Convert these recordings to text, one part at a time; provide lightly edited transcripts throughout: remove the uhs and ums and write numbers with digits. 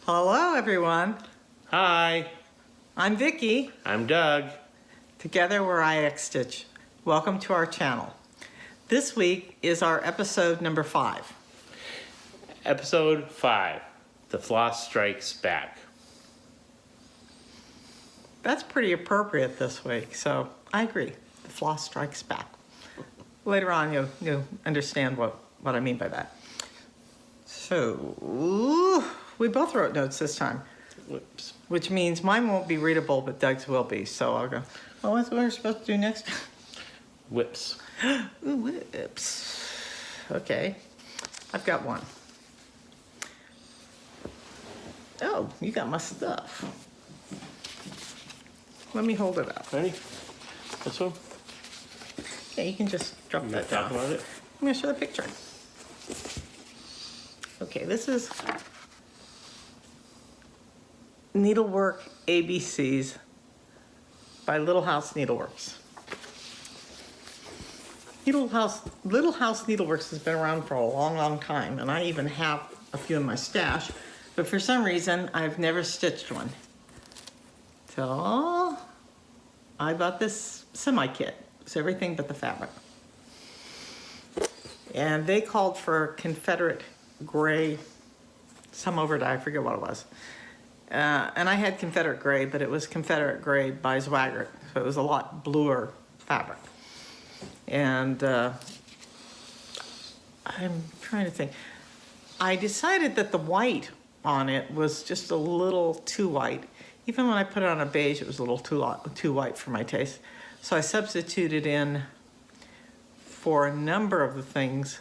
Hello, everyone. Hi, I'm Vicki. I'm Doug. Together, we're IX Stitch. Welcome to our channel. This week is our episode number 5. Episode 5, The Floss Strikes Back. That's pretty appropriate this week, so I agree. The floss strikes back. Later on, you'll understand what I mean by that. So, we both wrote notes this time. Whoops. Which means mine won't be readable, but Doug's will be. So I'll go, oh, what's we're supposed to do next? Whips. Ooh, whips. Okay, I've got one. Oh, you got my stuff. Let me hold it up. Ready? This one? Yeah, you can just drop You that gonna down. talk about it? I'm gonna show the picture. Okay, this is Needlework ABCs by Little House Needleworks. Little House Needleworks has been around for a long, long time, and I even have a few in my stash, but for some reason, I've never stitched one. So, I bought this semi-kit. It's everything but the fabric. And they called for Confederate gray, some over dye, I forget what it was. And I had Confederate gray, but it was Confederate gray by Swaggart, so it was a lot bluer fabric. And I'm trying to think. I decided that the white on it was just a little too white. Even when I put it on a beige, it was a little too white for my taste. So I substituted in, for a number of the things,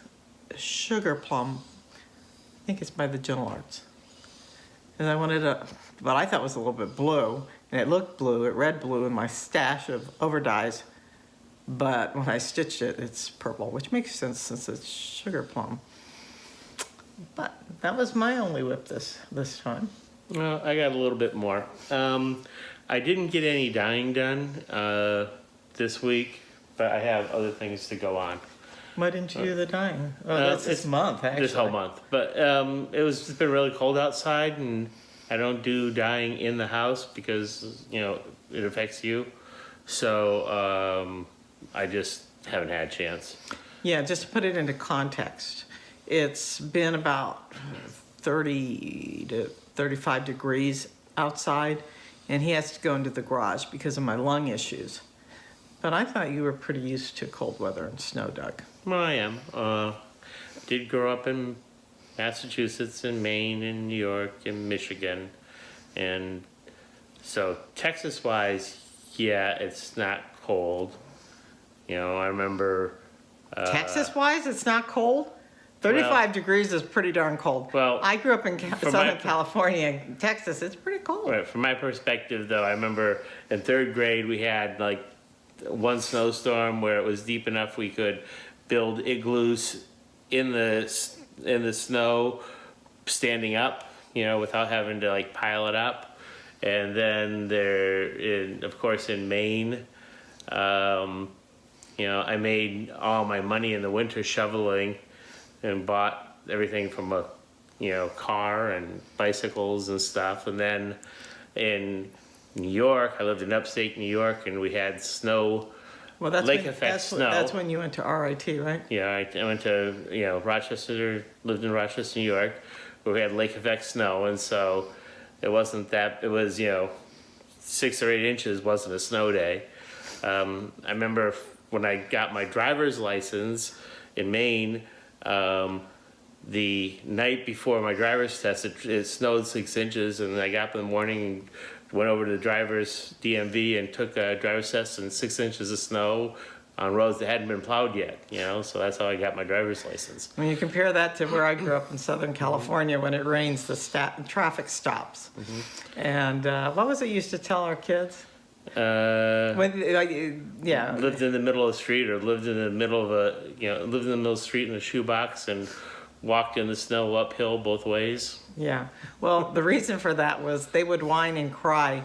sugar plum. I think it's by the Gentle Arts. And I wanted what I thought was a little bit blue, and it looked blue, it read blue in my stash of overdyes. But when I stitched it, it's purple, which makes sense since it's sugar plum. But that was my only whip this time. Well, I got a little bit more. I didn't get any dyeing done this week, but I have other things to go on. Why didn't you do the dyeing? Oh, that's this month, actually. This whole month. But it's been really cold outside, and I don't do dyeing in the house because, it affects you. So I just haven't had a chance. Yeah, just to put it into context, it's been about 30 to 35 degrees outside, and he has to go into the garage because of my lung issues. But I thought you were pretty used to cold weather and snow, Doug. Well, I am. Did grow up in Massachusetts and Maine and New York and Michigan. And so Texas-wise, yeah, it's not cold. I remember... Texas-wise, it's not cold? 35 degrees is pretty darn cold. Well, I grew up in Southern California. In Texas, it's pretty cold. Right, from my perspective, though, I remember in 3rd grade we had like one snowstorm where it was deep enough we could build igloos in the snow standing up, without having to like pile it up. And then of course in Maine, I made all my money in the winter shoveling and bought everything from a car and bicycles and stuff. And then in New York, I lived in upstate New York, and we had snow. Well, lake effect snow. That's when you went to RIT, right? Yeah, I went to Rochester, lived in Rochester, New York, where we had lake effect snow, and so it wasn't that. It was 6 or 8 inches. Wasn't a snow day. I remember when I got my driver's license in Maine. The night before my driver's test, it snowed 6 inches, and I got up in the morning, went over to the driver's DMV and took a driver's test in 6 inches of snow on roads that hadn't been plowed yet, so that's how I got my driver's license. When you compare that to where I grew up in Southern California, when it rains, the traffic stops. Mm-hmm. And what was it you used to tell our kids? Lived in the middle of the street, or lived in the middle of the street in a shoebox and walked in the snow uphill both ways. Yeah. Well, the reason for that was they would whine and cry,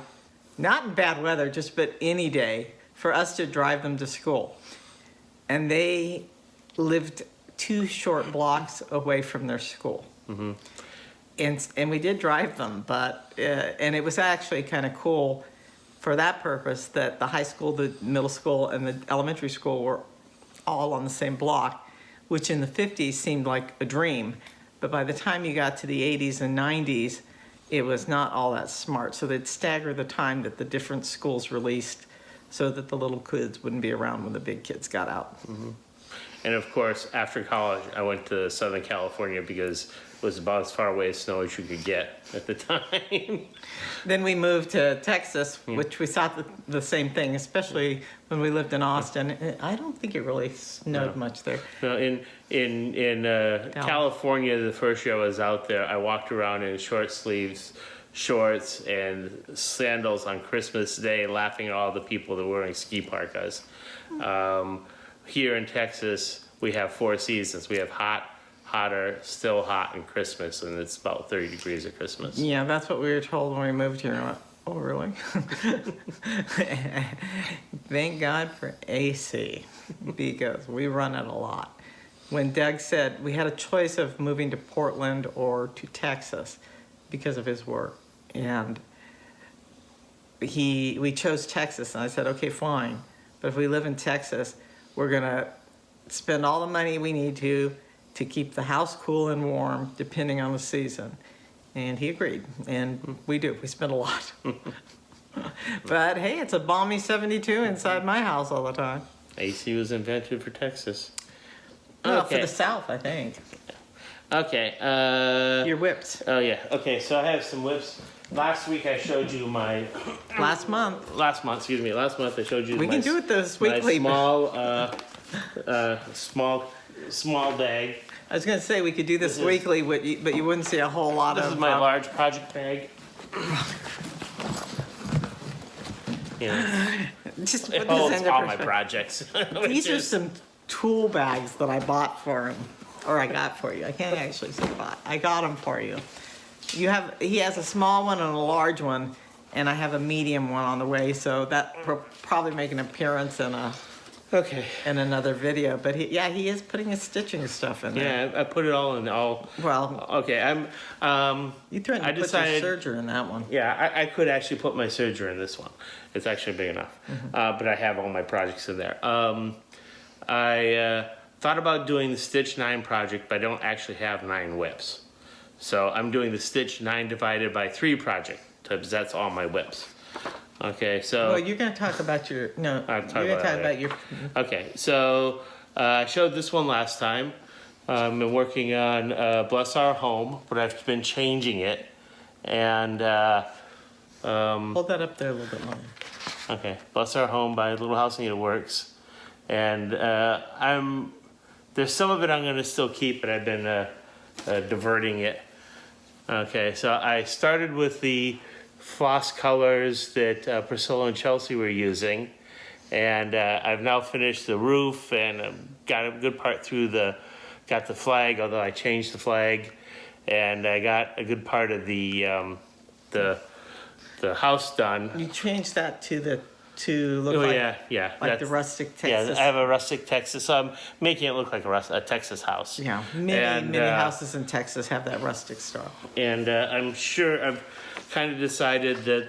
not in bad weather, just but any day, for us to drive them to school. And they lived 2 short blocks away from their school. Mm-hmm. and we did drive them, but and it was actually kind of cool for that purpose that the high school, the middle school, and the elementary school were all on the same block, which in the 50s seemed like a dream. But by the time you got to the 80s and 90s, it was not all that smart. So they'd stagger the time that the different schools released so that the little kids wouldn't be around when the big kids got out. And of course, after college, I went to Southern California because it was about as far away as snow as you could get at the time. Then we moved to Texas, which we saw the same thing, especially when we lived in Austin. I don't think it really snowed much there. No, in California, the first year I was out there, I walked around in short sleeves, shorts, and sandals on Christmas Day, laughing at all the people that were wearing ski parkas. Here in Texas, we have 4 seasons. We have hot, hotter, still hot, and Christmas, and it's about 30 degrees at Christmas. Yeah, that's what we were told when we moved here. I went, oh, really? Thank God for AC, because we run it a lot. When Doug said we had a choice of moving to Portland or to Texas because of his work, and we chose Texas, and I said, okay, fine, but if we live in Texas, we're gonna spend all the money we need to keep the house cool and warm, depending on the season. And he agreed, and we do. We spend a lot. But hey, it's a balmy 72 inside my house all the time. AC was invented for Texas. Well, Okay. for the South, I think. Okay. Your whips. Oh yeah. Okay. So I have some whips. Last week I showed you my. Last month. Last month I showed you. We my, can do it this my weekly. small bag. I was gonna say we could do this This is- weekly, but you wouldn't see a whole lot This of. is my large project bag. Yeah. Just put It this holds into all my perspective. projects. These which are is- some tool bags that I bought for him, or I got for you. I can't actually say bought. I got them for you. He has a small one and a large one, and I have a medium one on the way. So that will probably make an appearance Okay. in another video. But he is putting his stitching stuff in there. Yeah, I put it all in all. Well, Okay, you threatened I to put decided- your serger in that one. Yeah, I could actually put my serger in this one. It's actually big enough. But I have all my projects in there. I thought about doing the Stitch 9 project, but I don't actually have 9 whips. So I'm doing the Stitch 9 divided by 3 project, because that's all my whips. Okay, so... Well, you're going to talk about your no. I'll You're talk going to about talk it about your. Okay, so I showed this one last time. I've been working on Bless Our Home, but I've been changing it. And, Hold that up there a little bit longer. okay, Bless Our Home by Little House Needle Works. And there's some of it I'm going to still keep, but I've been diverting it. Okay, so I started with the floss colors that Priscilla and Chelsea were using. And I've now finished the roof and got a good part through got the flag, although I changed the flag. And I got a good part of the house done. You changed that to look Oh like, yeah, yeah. like the that's- rustic Texas. Yeah, I have a rustic Texas, so I'm making it look like a Texas house. Yeah, many And, houses in Texas have that rustic style. And I'm sure I've kind of decided that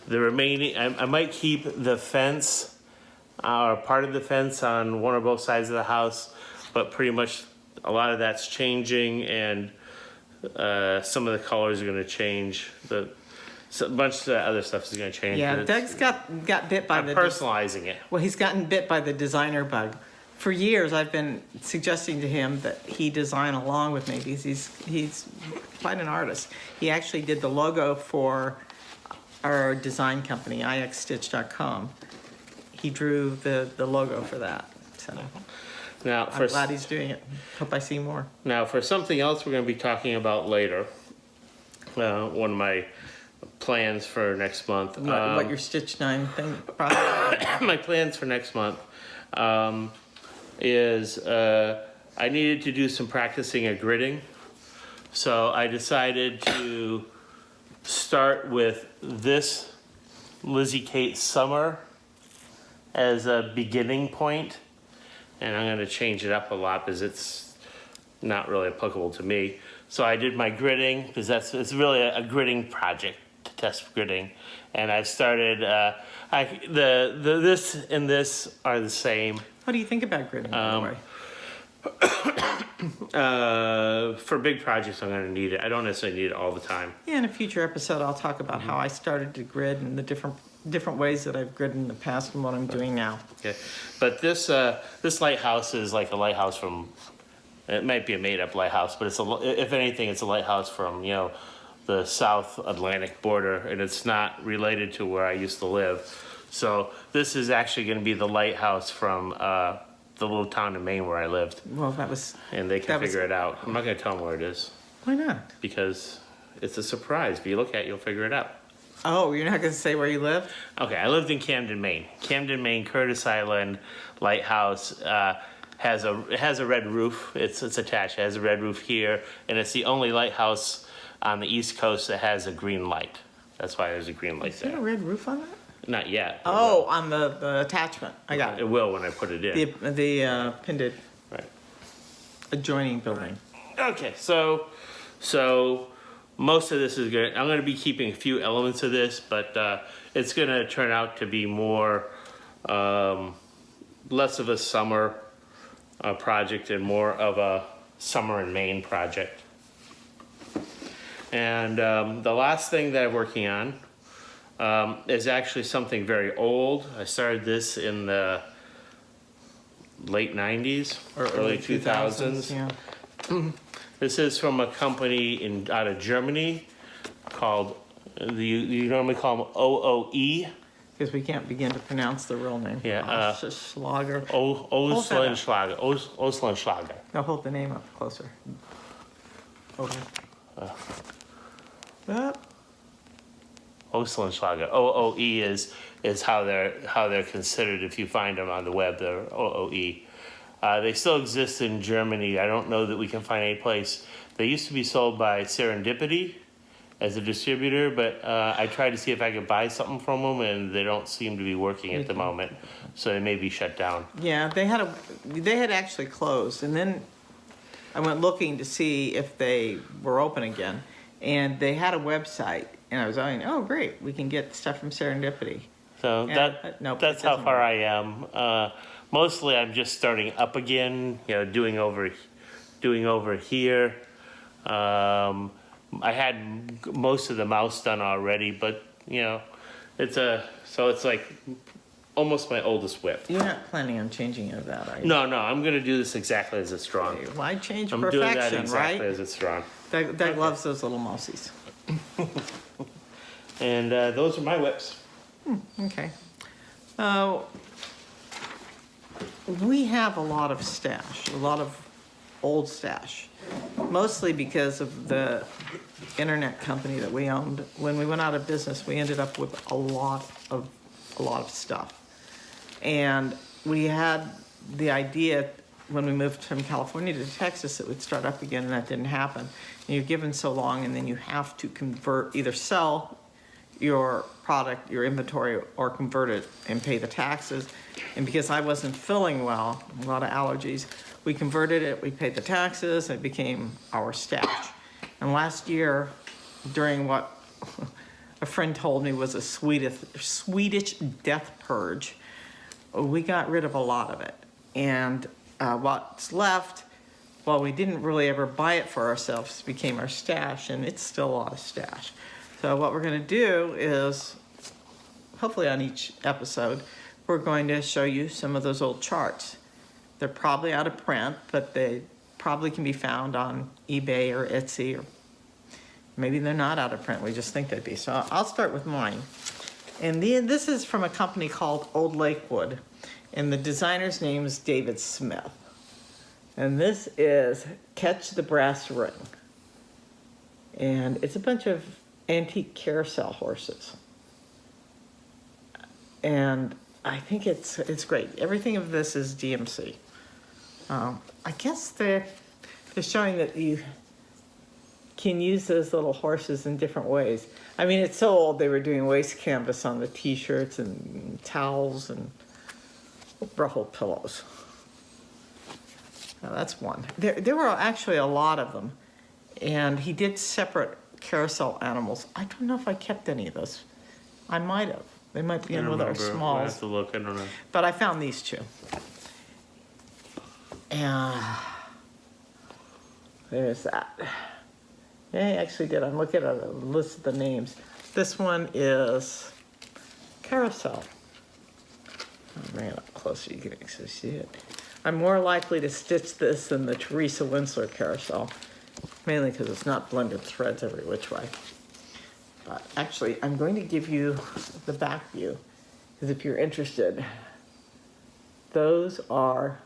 the remaining, I might keep the fence, or part of the fence on one or both sides of the house, but pretty much a lot of that's changing, and some of the colors are going to change. So a bunch of the other stuff is going to change. Yeah, but it's- Doug's got bit by I'm the. personalizing it. Well, he's gotten bit by the designer bug. For years, I've been suggesting to him that he design along with me because he's quite an artist. He actually did the logo for our design company, ixstitch.com. He drew the logo for that. So Now, I'm glad he's doing it. Hope I see more. Now, for something else we're going to be talking about later, one of my plans for next month. What your Stitch 9 thing? Project? My plans for next month is I needed to do some practicing at gridding. So I decided to start with this Lizzie Kate Summer as a beginning point. And I'm going to change it up a lot because it's not really applicable to me. So I did my gridding, because it's really a gridding project to test gridding. And I've started, this and this are the same. What do you think about gridding, by the way? For big projects, I'm gonna need it. I don't necessarily need it all the time. Yeah, in a future episode, I'll talk about how I started to grid and the different ways that I've gridded in the past and what I'm doing now. Okay, but this lighthouse is like a lighthouse from. It might be a made-up lighthouse, but if anything, it's a lighthouse from the South Atlantic border, and it's not related to where I used to live. So this is actually going to be the lighthouse from the little town in Maine where I lived. Well, that was... And they can figure it out. I'm not going to tell them where it is. Why not? Because it's a surprise. If you look at it, you'll figure it out. Oh, you're not going to say where you live? Okay, I lived in Camden, Maine. Camden, Maine, Curtis Island Lighthouse has a red roof. It's attached. It has a red roof here, and it's the only lighthouse on the East Coast that has a green light. That's why there's a green light Is there there. a red roof on that? Not yet. Oh, on the attachment. I got It it. will when I put it in. The pinned Right. adjoining building. Okay, so most of this is good. I'm going to be keeping a few elements of this, but it's going to turn out to be more, less of a summer project and more of a summer in Maine project. And the last thing that I'm working on is actually something very old. I started this in the late 90s or early 2000s. Yeah. This is from a company out of Germany called, you normally call them OOE. Because we can't begin to pronounce the real name. Yeah, Schlager. Oslenschlager. Oslenschlager. Now hold the name up closer. Okay. Oslenschlager. OOE is how they're considered if you find them on the web. They're OOE. They still exist in Germany. I don't know that we can find any place. They used to be sold by Serendipity as a distributor, but I tried to see if I could buy something from them, and they don't seem to be working at the moment. So they may be shut down. Yeah, they had actually closed, and then I went looking to see if they were open again, and they had a website, and I was going, oh great, we can get stuff from Serendipity. So nope, that's it how doesn't far work. I am. Mostly, I'm just starting up again. Doing over here. I had most of the mouse done already, but it's like almost my oldest whip. You're not planning on changing any of that, are you? No, I'm going to do this exactly as it's drawn. Why change I'm perfection, doing that exactly right? as it's drawn. Doug loves those little mousies. And those are my whips. Okay. We have a lot of stash, a lot of old stash, mostly because of the internet company that we owned. When we went out of business, we ended up with a lot of stuff. And we had the idea when we moved from California to Texas, it would start up again, and that didn't happen. And you're given so long, and then you have to either sell your product, your inventory, or convert it and pay the taxes. And because I wasn't feeling well, a lot of allergies, we converted it, we paid the taxes, it became our stash. And last year, during what a friend told me was a Swedish death purge, we got rid of a lot of it. And what's left, well, we didn't really ever buy it for ourselves, became our stash, and it's still a lot of stash. So what we're going to do is, hopefully on each episode, we're going to show you some of those old charts. They're probably out of print, but they probably can be found on eBay or Etsy, or maybe they're not out of print. We just think they'd be. So I'll start with mine. And this is from a company called Old Lakewood, and the designer's name is David Smith. And this is Catch the Brass Ring. And it's a bunch of antique carousel horses. And I think it's great. Everything of this is DMC. I guess they're showing that you can use those little horses in different ways. I mean, it's so old, they were doing waste canvas on the t-shirts and towels and ruffled pillows. Now that's one. There were actually a lot of them. And he did separate carousel animals. I don't know if I kept any of those. I might have. They might be I in don't with our remember. We'll smalls. have to look. I don't know. But I found these two. And there's that. Yeah, I actually did. I'm looking at a list of the names. This one is Carousel. I'll bring it up closer, you can actually see it. I'm more likely to stitch this than the Teresa Winsler Carousel, mainly because it's not blended threads every which way. But actually, I'm going to give you the back view, because if you're interested, those are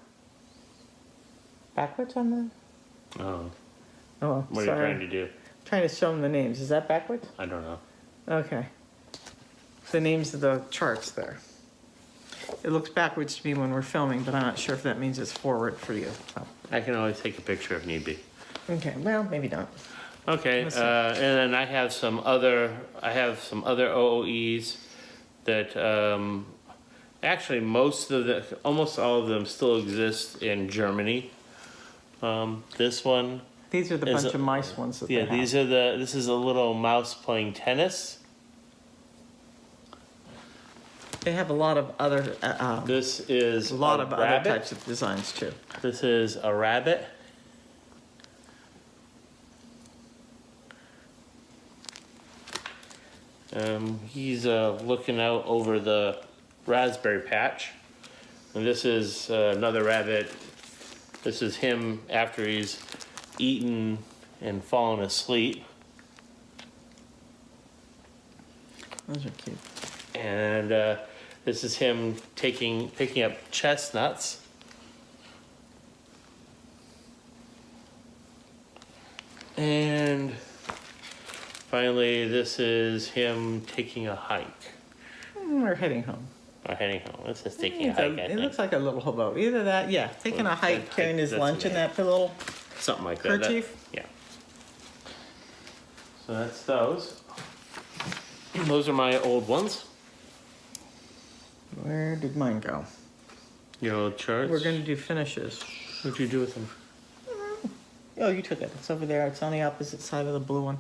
backwards on them? Oh, Oh, what sorry. are you trying to do? Trying to show them the names. Is that backwards? I don't know. Okay. The names of the charts there. It looks backwards to me when we're filming, but I'm not sure if that means it's forward for you. So. I can always take a picture if need be. Okay, well, maybe not. Okay, Let's see. and then I have some other OOEs that actually almost all of them still exist in Germany. This one, These are the Is bunch it- of mice ones that yeah, they have. this is a little mouse playing tennis. They have a lot of other, This is a lot a of other rabbit. types of designs too. This is a rabbit. He's looking out over the raspberry patch. And this is another rabbit. This is him after he's eaten and fallen asleep. Those are cute. And this is him picking up chestnuts. And finally, this is him taking a hike. We're heading home. Or heading home. This is taking a hike, I It think. looks like a little hobo. Either that, yeah, taking a hike, carrying his That's lunch in me. that little Something like that. kerchief. Yeah. So that's those. Those are my old ones. Where did mine go? Your old charts. We're going to do finishes. What'd you do with them? Oh, you took it. It's over there. It's on the opposite side of the blue one.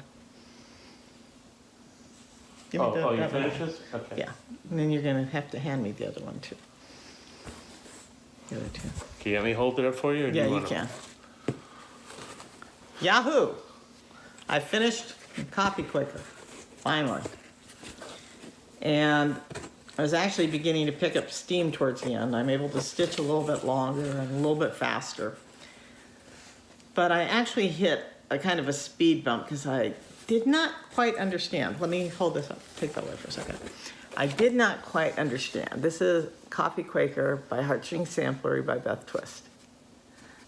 Give me Oh, you that one. finished this? Okay. Yeah. And then you're going to have to hand me the other one too. The other two. Can you let me hold it up for you? Or do Yeah, you wanna- can. Yahoo! I finished Copy Quicker, finally. And I was actually beginning to pick up steam towards the end. I'm able to stitch a little bit longer and a little bit faster. But I actually hit a kind of a speed bump because I did not quite understand. Let me hold this up, take that away for a second. I did not quite understand. This is Coffee Quaker by Heartstring Samplery by Beth Twist.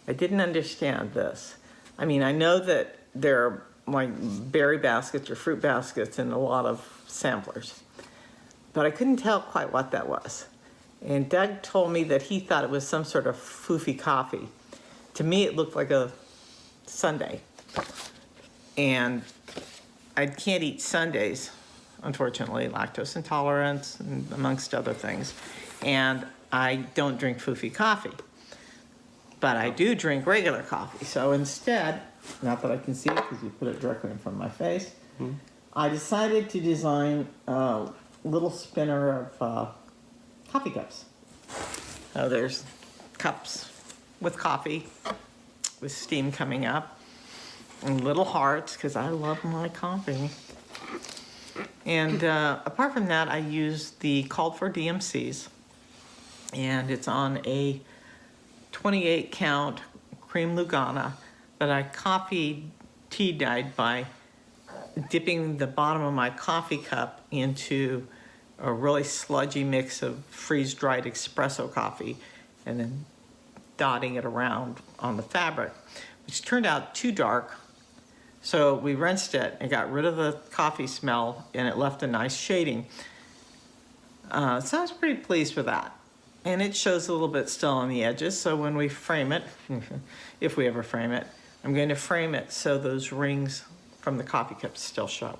I didn't understand this. I mean, I know that there are like berry baskets or fruit baskets in a lot of samplers, but I couldn't tell quite what that was. And Doug told me that he thought it was some sort of foofy coffee. To me, it looked like a sundae. And I can't eat sundaes, unfortunately, lactose intolerance, and amongst other things. And I don't drink foofy coffee. But I do drink regular coffee. So instead, not that I can see it because you put it directly in front of my face, I decided to design a little spinner of coffee cups. So there's cups with coffee, with steam coming up, and little hearts, because I love my coffee. And apart from that, I used the called for DMCs, and it's on a 28 count cream Lugana that I coffee tea dyed by dipping the bottom of my coffee cup into a really sludgy mix of freeze-dried espresso coffee and then dotting it around on the fabric, which turned out too dark. So we rinsed it and got rid of the coffee smell, and it left a nice shading. So I was pretty pleased with that. And it shows a little bit still on the edges, so when we frame it, if we ever frame it, I'm going to frame it so those rings from the coffee cups still show.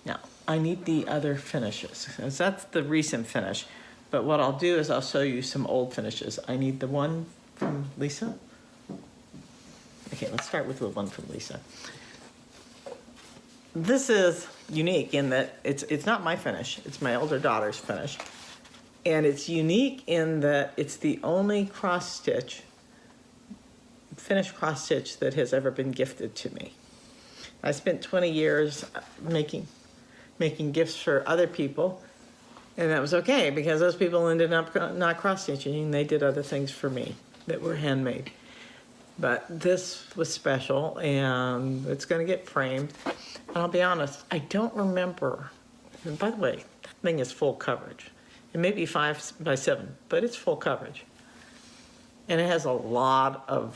Now, I need the other finishes, because that's the recent finish. But what I'll do is I'll show you some old finishes. I need the one from Lisa. Okay, let's start with the one from Lisa. this is unique in that it's not my finish, it's my older daughter's finish. And it's unique in that it's the only cross stitch, finished cross stitch that has ever been gifted to me. I spent 20 years making gifts for other people, and that was okay because those people ended up not cross stitching. They did other things for me that were handmade. But this was special, and it's going to get framed. And I'll be honest, I don't remember. And by the way, that thing is full coverage. It may be 5 by 7, but it's full coverage. And it has a lot of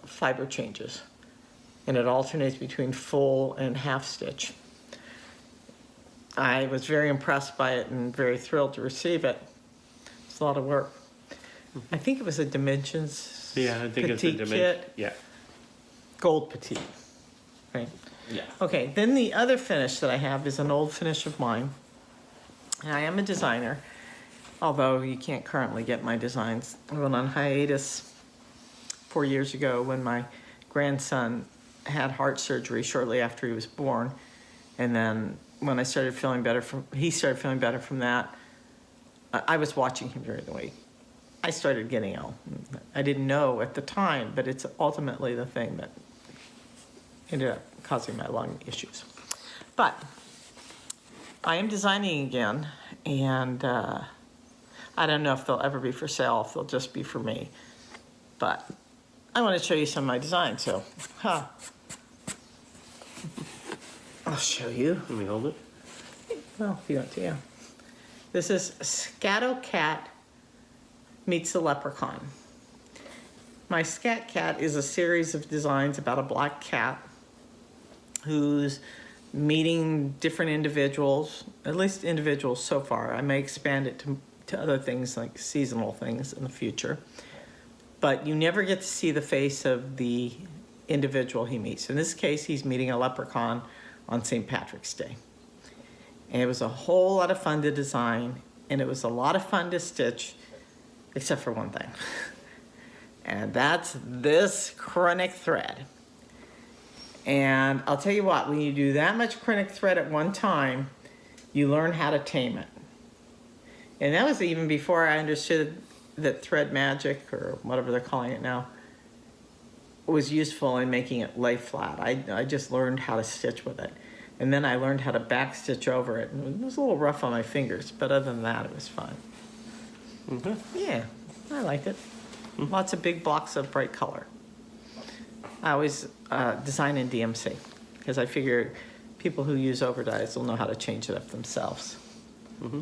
fiber changes. And it alternates between full and half stitch. I was very impressed by it and very thrilled to receive it. It's a lot of work. I think it was a Dimensions Yeah, I think it's a petite dimension. kit. Yeah. Gold petite, right? Yeah. Okay, then the other finish that I have is an old finish of mine. And I am a designer, although you can't currently get my designs. I went on hiatus 4 years ago when my grandson had heart surgery shortly after he was born. And then when he started feeling better from that, I was watching him during the week. I started getting ill. I didn't know at the time, but it's ultimately the thing that ended up causing my lung issues. But I am designing again, and I don't know if they'll ever be for sale, if they'll just be for me. But I want to show you some of my designs, so, I'll show you. Let me hold it. Well, if you want to, yeah. This is Scato Cat meets the Leprechaun. My Scat Cat is a series of designs about a black cat who's meeting different individuals, at least individuals so far. I may expand it to other things like seasonal things in the future. But you never get to see the face of the individual he meets. In this case, he's meeting a leprechaun on St. Patrick's Day. And it was a whole lot of fun to design, and it was a lot of fun to stitch, except for one thing. And that's this chronic thread. And I'll tell you what, when you do that much chronic thread at one time, you learn how to tame it. And that was even before I understood that thread magic, or whatever they're calling it now, was useful in making it lay flat. I just learned how to stitch with it. And then I learned how to back stitch over it. And it was a little rough on my fingers, but other than that, it was fun. Mm-hmm. Yeah, I liked it. Lots of big blocks of bright color. I always design in DMC because I figure people who use overdyes will know how to change it up themselves. Mm-hmm.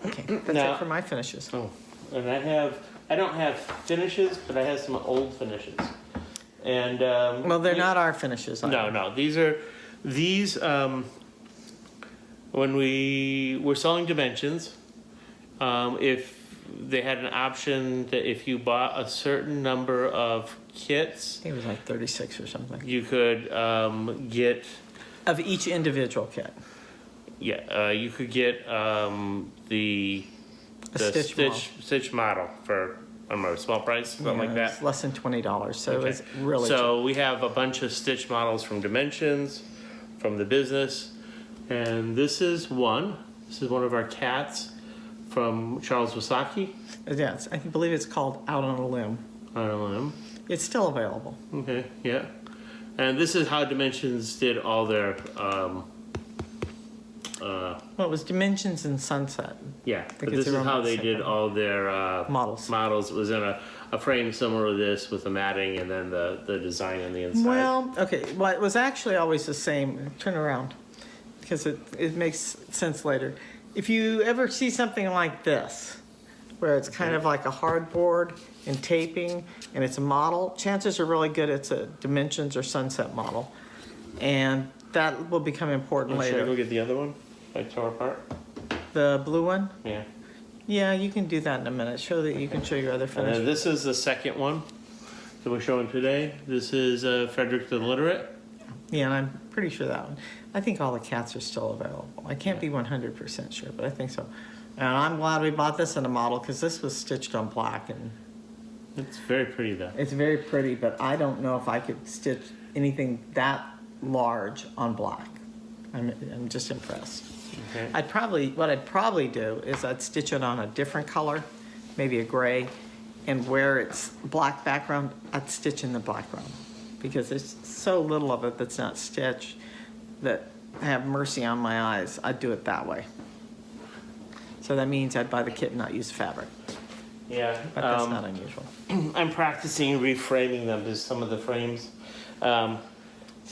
Okay, that's Now- it for my finishes. Oh, and I don't have finishes, but I have some old finishes. And Well, they're not our finishes. No. These when we were selling Dimensions, if they had an option that if you bought a certain number of kits, I think it was like 36 or something. you could get Of each individual kit. you could get the stitch model for I don't know, a small price, something like It's that. less than $20, so Okay. it's really So we have a bunch of stitch models from Dimensions, from the business, and this is one. This is one of our cats from Charles Wasaki. cheap. Yes, I believe it's called Out on a Limb. I don't know. It's still available. Okay, yeah. And this is how Dimensions did all their Well, it was Dimensions and Sunset. yeah, but it's this is around how the they same did thing. all their Models. Models. It was in a frame similar to this with the matting and then the design on the inside. Well, okay. Well, it was actually always the same. Turn around, because it makes sense later. If you ever see something like this, where it's kind of like a hardboard and taping, and it's a model, chances are really good it's a Dimensions or Sunset model, and that will become important Should I go later. get the other one? I tore apart. The blue one? Yeah. Yeah, you can do that in a minute. Show that you can show your other And finish. then this is the second one that we're showing today. This is Frederick the Literate. Yeah, and I'm pretty sure that one. I think all the cats are still available. I can't be 100% sure, but I think so. And I'm glad we bought this in a model because this was stitched on black, and It's very pretty though. it's very pretty, but I don't know if I could stitch anything that large on black. I'm just impressed. Okay. What I'd probably do is I'd stitch it on a different color, maybe a gray, and where it's black background, I'd stitch in the background. Because there's so little of it that's not stitched that have mercy on my eyes. I'd do it that way. So that means I'd buy the kit and not use fabric, Yeah. but that's not unusual. I'm practicing reframing them to some of the frames. Some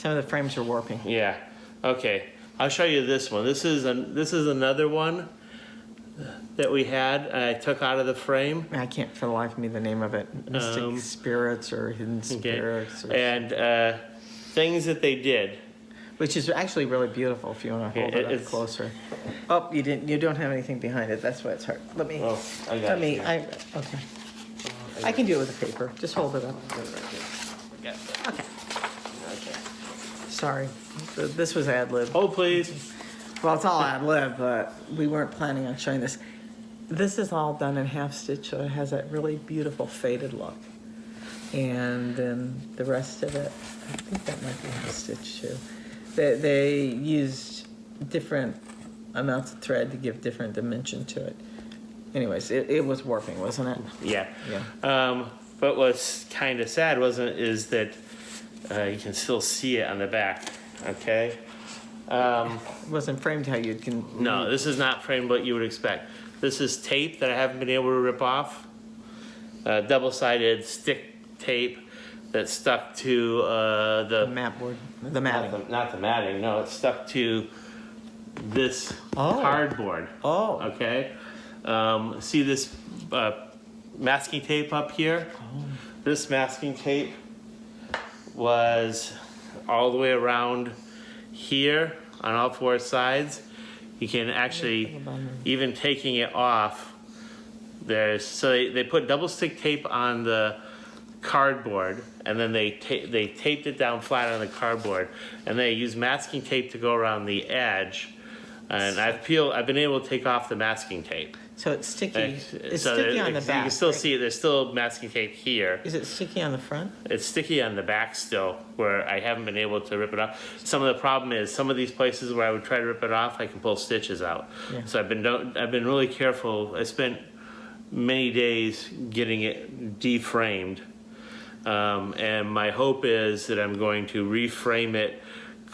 of the frames are warping. Yeah. Okay. I'll show you this one. This is another one that we had. I took out of the frame. I can't for the life of me the name of it. Mystic Spirits or Hidden Spirits. Or, And things that they did. which is actually really beautiful if you want to hold it up closer. Oh, you didn't. You don't have anything behind it. That's why it's hard. Let me. Oh, I got it. Okay. I can do it with a paper. Just hold it up. Yeah. Okay. Okay. Sorry. This was ad lib. Hold, please. Well, it's all ad lib, but we weren't planning on showing this. This is all done in half stitch, so it has that really beautiful faded look. And then the rest of it, I think that might be half stitch too. They used different amounts of thread to give different dimension to it. Anyways, it was warping, wasn't it? Yeah. Yeah. But what's kind of sad is that you can still see it on the back. Okay. It wasn't framed how you can. No, this is not framed what you would expect. This is tape that I haven't been able to rip off. Double-sided stick tape that's stuck to The mat board, the matting. Not the matting. No, it's stuck to this Oh. cardboard. Oh. Okay. See this masking tape up here? Oh. This masking tape was all the way around here on all four sides. You can actually, even taking it off, so they put double stick tape on the cardboard, and then they taped it down flat on the cardboard, and they use masking tape to go around the edge. And I've been able to take off the masking tape. So it's sticky. It's So sticky on the you back. can still right? see it. There's still masking tape here. Is it sticky on the front? It's sticky on the back still, where I haven't been able to rip it off. Some of the problem is some of these places where I would try to rip it off, I can pull stitches out. Yeah. So I've been really careful. I spent many days getting it deframed, and my hope is that I'm going to reframe it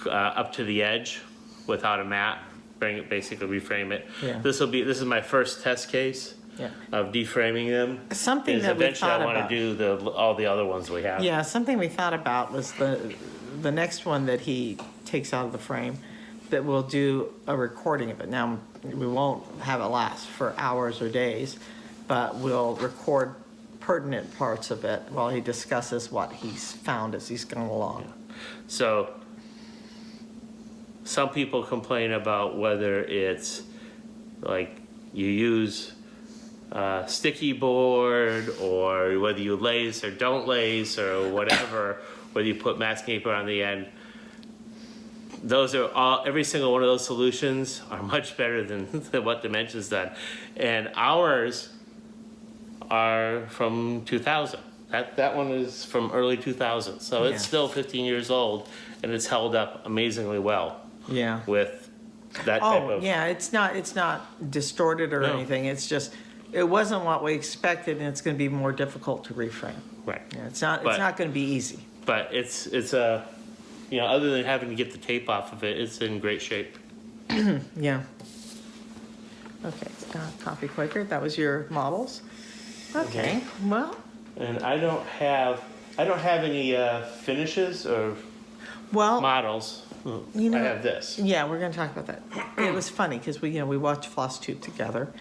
up to the edge without a mat. Basically reframe it. Yeah. This is my first test case. Yeah. Of deframing them. Something Is that we eventually thought I want about. to do all the other ones we have. Yeah, something we thought about was the next one that he takes out of the frame, that we'll do a recording of it. Now, we won't have it last for hours or days, but we'll record pertinent parts of it while he discusses what he's found as he's going along. So some people complain about whether it's like you use sticky board, or whether you lace or don't lace or whatever, whether you put masking paper on the end. Those are every single one of those solutions are much better than what Dimension's done. And ours are from 2000. That one is from early 2000. So it's Yeah. still 15 years old, and it's held up amazingly well Yeah. with that type Oh, of... yeah, it's not distorted or No. anything. It's just, it wasn't what we expected, and it's going to be more difficult to reframe. Right. Yeah, it's not But- going to be easy. But it's other than having to get the tape off of it, it's in great shape. Yeah. Okay, Coffee Quaker, that was your models? Okay, well, And I don't have any finishes or models. You know, I have this. yeah, we're going to talk about that. It was funny because we watched Flosstube together,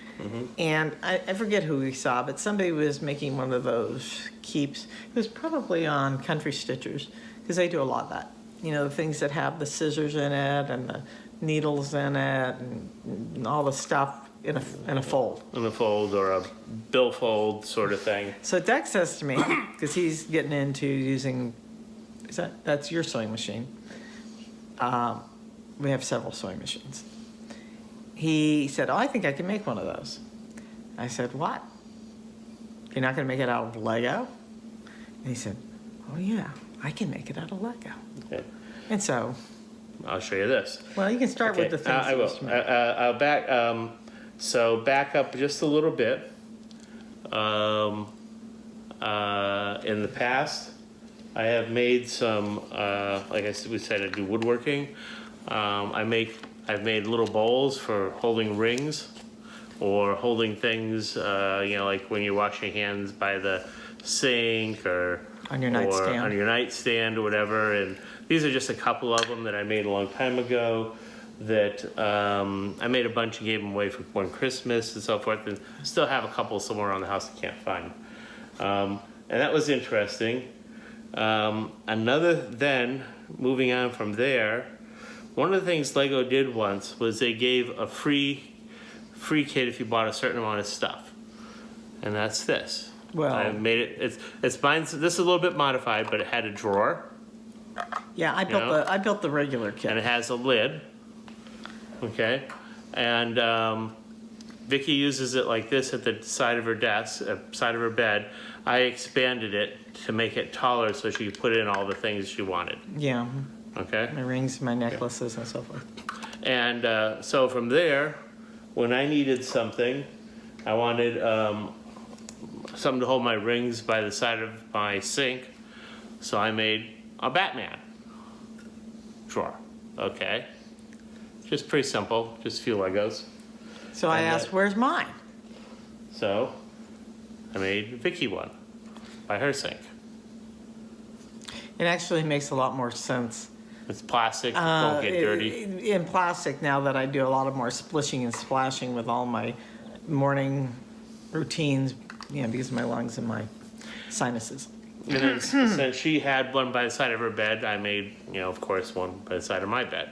and I forget who we saw, but somebody was making one of those keeps. It was probably on Country Stitchers because they do a lot of that. You know, the things that have the scissors in it and the needles in it and all the stuff in a fold. In a fold or a billfold sort of thing. So Dex says to me, because he's getting into using, that's your sewing machine. We have several sewing machines. He said, oh, I think I can make one of those. I said, what? You're not going to make it out of Lego? And he said, oh yeah, I can make it out of Lego. Okay. And so, I'll show you this. well, you can start with the things. I that will. used to make. I'll back up just a little bit. In the past, I have made some, like we said, I do woodworking. I've made little bowls for holding rings or holding things, like when you're washing your hands by the sink or On your nightstand. or on your nightstand or whatever. And these are just a couple of them that I made a long time ago that I made a bunch and gave them away for one Christmas and so forth, and still have a couple somewhere around the house I can't find. And that was interesting. Then, moving on from there, one of the things Lego did once was they gave a free kit if you bought a certain amount of stuff. And that's this. Well, I made it, it's mine, this is a little bit modified, but it had a drawer, yeah, I built the regular kit. and it has a lid. Okay? And Vicky uses it like this at the side of her desk, side of her bed. I expanded it to make it taller so she could put in all the things she wanted. Yeah, Okay? my rings, my necklaces, and so forth. And so from there, when I needed something, I wanted something to hold my rings by the side of my sink, so I made a Batman drawer. Okay? Just pretty simple, just a few Legos. So I And asked, "Where's mine?" So I made Vicky one by her sink. It actually makes a lot more sense. It's plastic, won't get dirty. In plastic, now that I do a lot of more splishing and splashing with all my morning routines, because of my lungs and my sinuses. And then since she had one by the side of her bed, I made, of course, one by the side of my bed.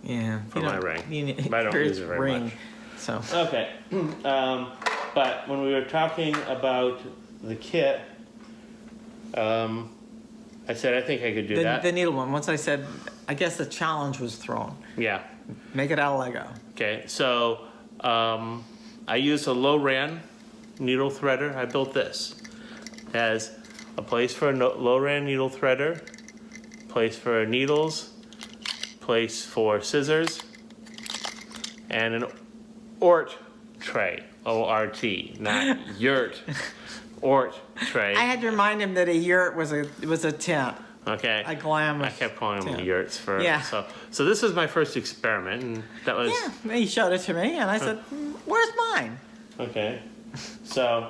Yeah. For my ring. But I don't use it very much. So. Okay. But when we were talking about the kit, I said I think I could do that. The needle one. Once I said, I guess the challenge was thrown. Yeah. Make it out of Lego. Okay. So I used a low-ran needle threader. I built this. It has a place for a low-ran needle threader, place for needles, place for scissors, and an Ort tray. O-R-T, not yurt. Ort tray. I had to remind him that a yurt was a tent. Okay. A glam. I kept calling them tent. yurts for Yeah. So this was my first experiment, and that was Yeah, he showed it to me, and I said, "Where's mine?" okay. So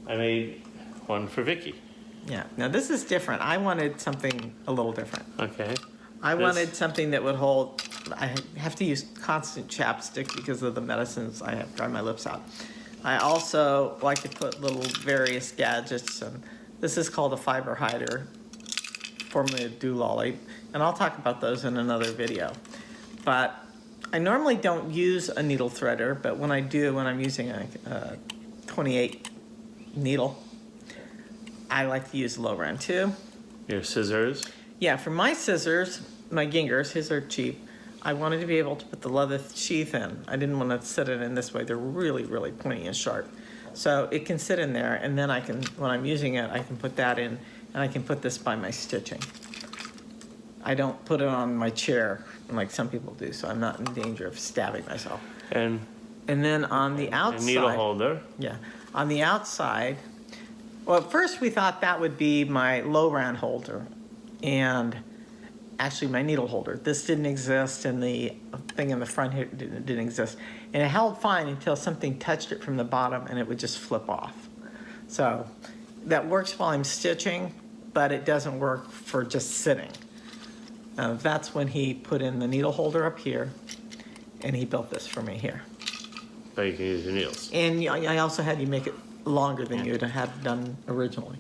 I made one for Vicky. Yeah. Now this is different. I wanted something a little different. Okay. I wanted something that would hold. I have to use constant chapstick because of the medicines. I have dry my lips out. I also like to put little various gadgets, and this is called a fiber hider, formerly a doololly, and I'll talk about those in another video. But I normally don't use a needle threader, but when I do, when I'm using a 28 needle, I like to use low-ran too. Your scissors. Yeah, for my scissors, my Gingers, his are cheap. I wanted to be able to put the leather sheath in. I didn't want to sit it in this way. They're really, really pointy and sharp. So it can sit in there, and then I can, when I'm using it, I can put that in, and I can put this by my stitching. I don't put it on my chair like some people do, so I'm not in danger of stabbing myself. And then on the outside, a needle holder. yeah, on the outside, well, at first we thought that would be my low-ran holder, and actually my needle holder. This didn't exist, and the thing in the front here didn't exist. And it held fine until something touched it from the bottom, and it would just flip off. So that works while I'm stitching, but it doesn't work for just sitting. That's when he put in the needle holder up here, and he built this for me here. So you can use your needles. And I also had you make it longer than you'd had done originally.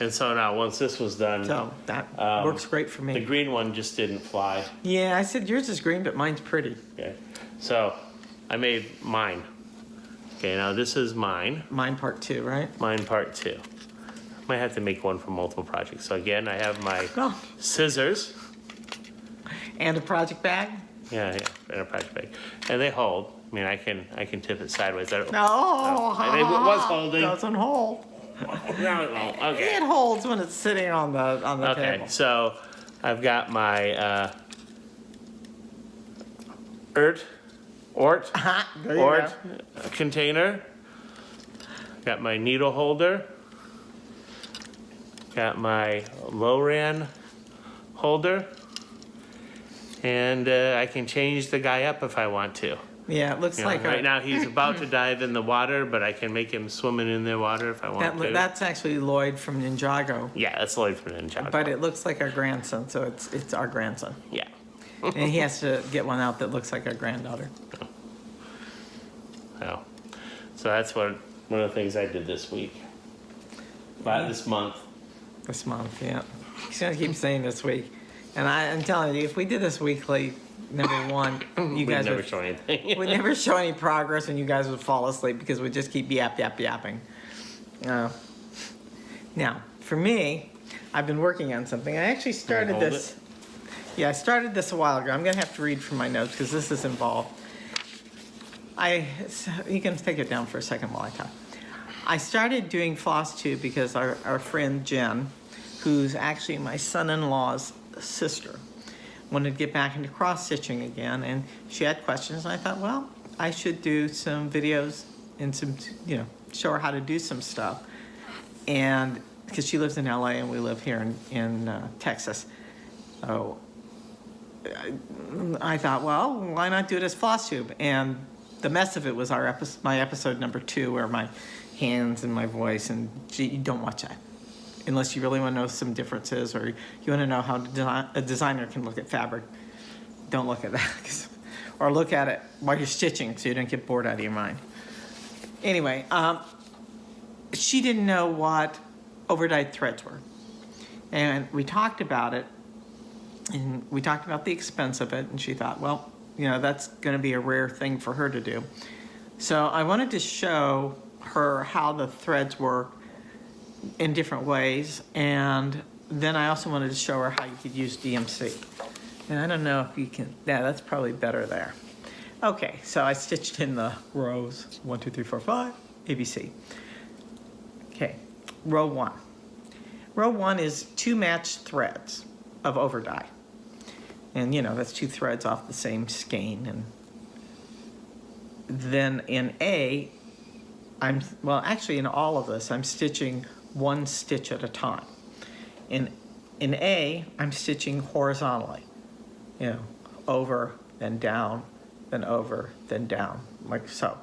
And so now, once this was done, So that works great for the me. green one just didn't fly. Yeah, I said yours is green, but mine's pretty. Okay. So I made mine. Okay, now this is mine. Mine part 2, right? Mine part 2. Might have to make one for multiple projects. So again, I have my Oh, scissors. and a project bag? Yeah, and a project bag. And they hold. I mean, I can tip it sideways. I don't. No, And it was holding. doesn't hold. No, it won't. Okay. It holds when it's sitting on the Okay, table. so I've got my Ort There you go. container. Got my needle holder. Got my Loran holder. And I can change the guy up if I want to. Yeah, it looks You know, like right now he's about to dive in the water, but I can make him swimming in the water if I want to. that's actually Lloyd from Ninjago, Yeah, that's Lloyd from Ninjago. but it looks like our grandson, so it's our grandson. Yeah. And he has to get one out that looks like our granddaughter. Oh. So that's one of the things I did this week. This month. This month, yeah. He's gonna keep saying this week. And I'm telling you, if we did this weekly, number one, you guys never would show anything. we'd never show any progress, and you guys would fall asleep because we'd just keep yapping. Now, for me, I've been working on something. I actually started hold this. Yeah, I started this a while ago. I'm gonna have to read from my notes because this is involved. You can take it down for a second while I talk. I started doing Flosstube because our friend Jen, who's actually my son-in-law's sister, wanted to get back into cross-stitching again, and she had questions, and I thought, well, I should do some videos and some, show her how to do some stuff. And because she lives in LA and we live here in Texas. Oh, I thought, well, why not do it as Flosstube? And the mess of it was my episode number 2, where my hands and my voice, and you don't watch that unless you really want to know some differences, or you want to know how a designer can look at fabric. Don't look at that, or look at it while you're stitching so you don't get bored out of your mind. Anyway, she didn't know what overdyed threads were, and we talked about it, and we talked about the expense of it, and she thought, well, that's going to be a rare thing for her to do. So I wanted to show her how the threads work in different ways, and then I also wanted to show her how you could use DMC. And I don't know if you can, that's probably better there. Okay, so I stitched in the rows 1, 2, 3, 4, 5, ABC. Okay, row 1. Row 1 is 2 matched threads of overdye. And that's 2 threads off the same skein. And then in A, actually in all of this, I'm stitching 1 stitch at a time. In A, I'm stitching horizontally, over, then down, then over, then down, like so.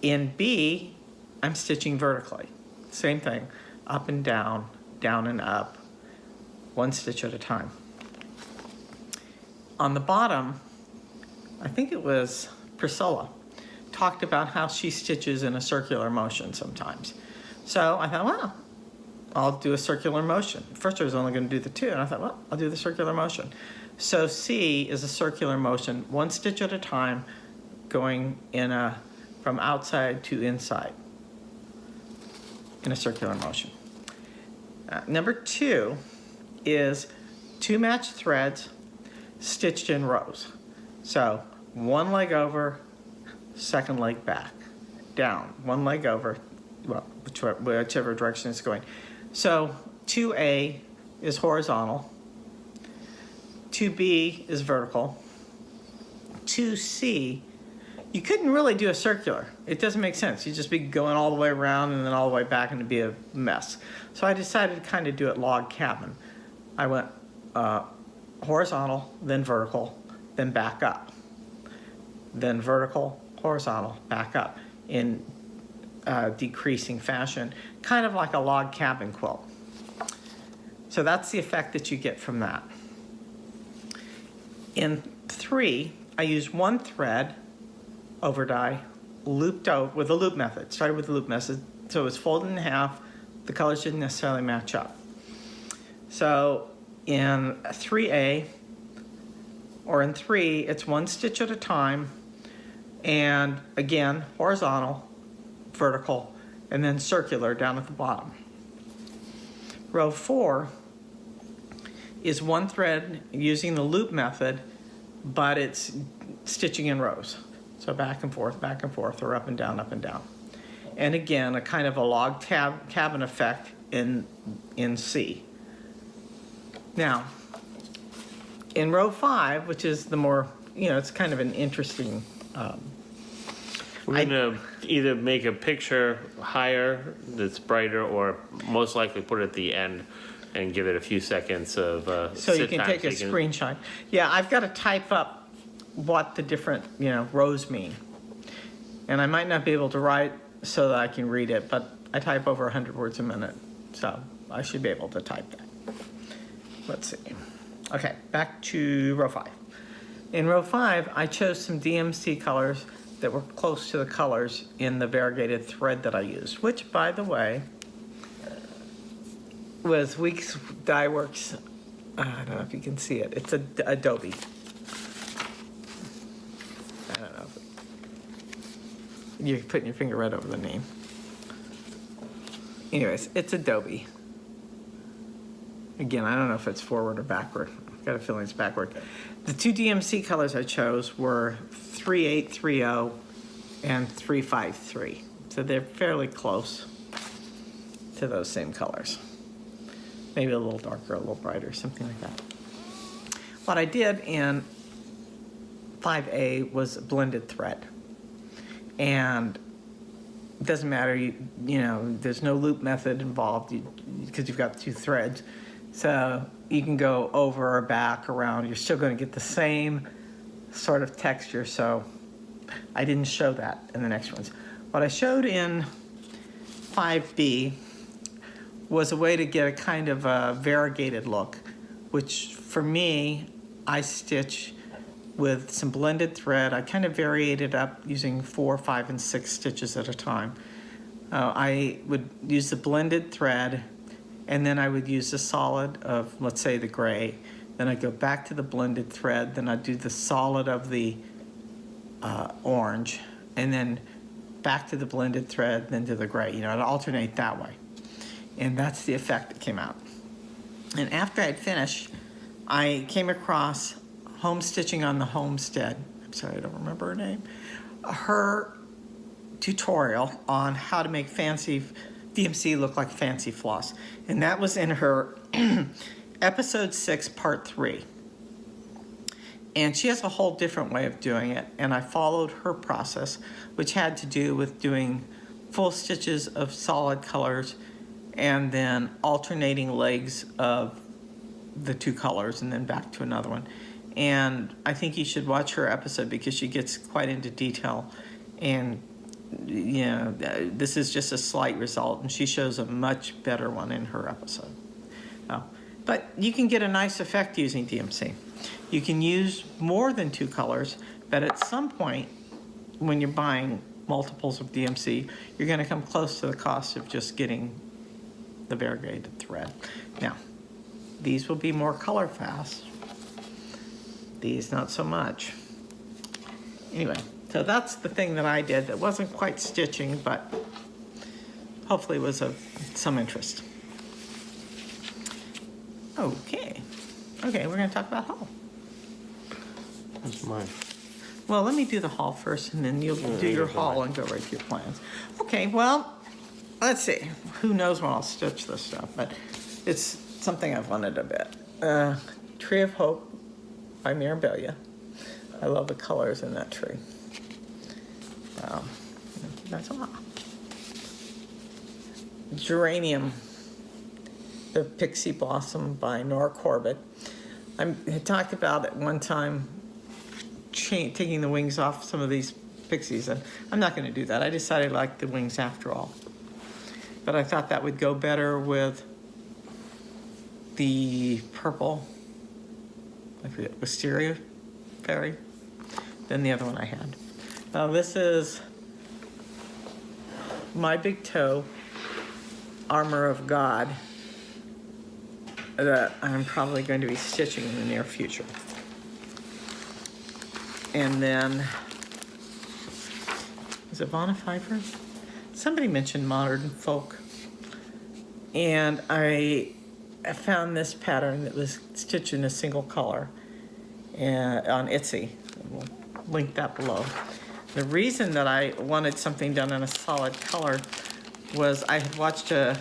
In B, I'm stitching vertically. Same thing, up and down and up, 1 stitch at a time. On the bottom, I think it was Priscilla, talked about how she stitches in a circular motion sometimes. So I thought, well, I'll do a circular motion. First I was only going to do the 2, and I thought, well, I'll do the circular motion. So C is a circular motion, 1 stitch at a time, going from outside to inside in a circular motion. Number 2 is 2 matched threads stitched in rows. So 1 leg over, 2nd leg back, down, 1 leg over, well, whichever direction it's going. So 2A is horizontal, 2B is vertical, 2C, you couldn't really do a circular. It doesn't make sense. You'd just be going all the way around and then all the way back, and it'd be a mess. So I decided to kind of do it log cabin. I went horizontal, then vertical, then back up. Then vertical, horizontal, back up in decreasing fashion, kind of like a log cabin quilt. So that's the effect that you get from that. In 3, I used 1 thread overdye, looped out with a loop method. Started with the loop method, so it was folded in half. The colors didn't necessarily match up. So in 3A, or in 3, it's 1 stitch at a time, and again, horizontal, vertical, and then circular down at the bottom. Row 4 is 1 thread using the loop method, but it's stitching in rows. So back and forth, or up and down, up and down. And again, a kind of a log cabin effect in C. Now, in row 5, which is the more, it's kind of an interesting, We're gonna either make a picture higher that's brighter, or most likely put it at the end and give it a few seconds of so you sit can time take a so you screenshot. Yeah, I've got to type up what the different, rows mean. And I might not be able to write so that I can read it, but I type over 100 words a minute, so I should be able to type that. Let's see. Okay, back to row 5. In row 5, I chose some DMC colors that were close to the colors in the variegated thread that I used, which, by the way, was Weeks Dye Works. I don't know if you can see it. It's Adobe. I don't know. You're putting your finger right over the name. Anyways, it's Adobe. Again, I don't know if it's forward or backward. I've got a feeling it's backward. The 2 DMC colors I chose were 3830 and 353. So they're fairly close to those same colors. Maybe a little darker, a little brighter, something like that. What I did in 5A was blended thread. And it doesn't matter, there's no loop method involved because you've got 2 threads. So you can go over or back, around. You're still going to get the same sort of texture. So I didn't show that in the next ones. What I showed in 5B was a way to get a kind of a variegated look, which for me, I stitch with some blended thread. I kind of varied it up using 4, 5, and 6 stitches at a time. I would use the blended thread, and then I would use the solid of, let's say, the gray. Then I'd go back to the blended thread, then I'd do the solid of the orange, and then back to the blended thread, then to the gray. I'd alternate that way. And that's the effect that came out. And after I'd finished, I came across Home Stitching on the Homestead. I'm sorry, I don't remember her name. Her tutorial on how to make fancy DMC look like fancy floss. And that was in her episode 6, part 3. And she has a whole different way of doing it. And I followed her process, which had to do with doing full stitches of solid colors and then alternating legs of the 2 colors and then back to another one. And I think you should watch her episode because she gets quite into detail. And, this is just a slight result, and she shows a much better one in her episode. But you can get a nice effect using DMC. You can use more than 2 colors, but at some point, when you're buying multiples of DMC, you're going to come close to the cost of just getting the variegated thread. Now, these will be more color fast. These not so much. Anyway, so that's the thing that I did that wasn't quite stitching, but hopefully was of some interest. Okay, we're going to talk about haul. That's mine. Well, let me do the haul first, and then you'll do your haul and go right to your plans. Okay, well, let's see. Who knows when I'll stitch this stuff, but it's something I've wanted a bit. Tree of Hope by Mirabilia. I love the colors in that tree. That's a lot. Geranium, the Pixie Blossom by Nora Corbett. I had talked about at one time taking the wings off some of these pixies, and I'm not going to do that. I decided I like the wings after all. But I thought that would go better with the purple, like the wisteria fairy, than the other one I had. Now this is My Big Toe, Armor of God, that I'm probably going to be stitching in the near future. And then, is it Vonna Pfeiffer? Somebody mentioned Modern Folk. And I found this pattern that was stitched in a single color on Etsy. We'll link that below. The reason that I wanted something done in a solid color was I had watched a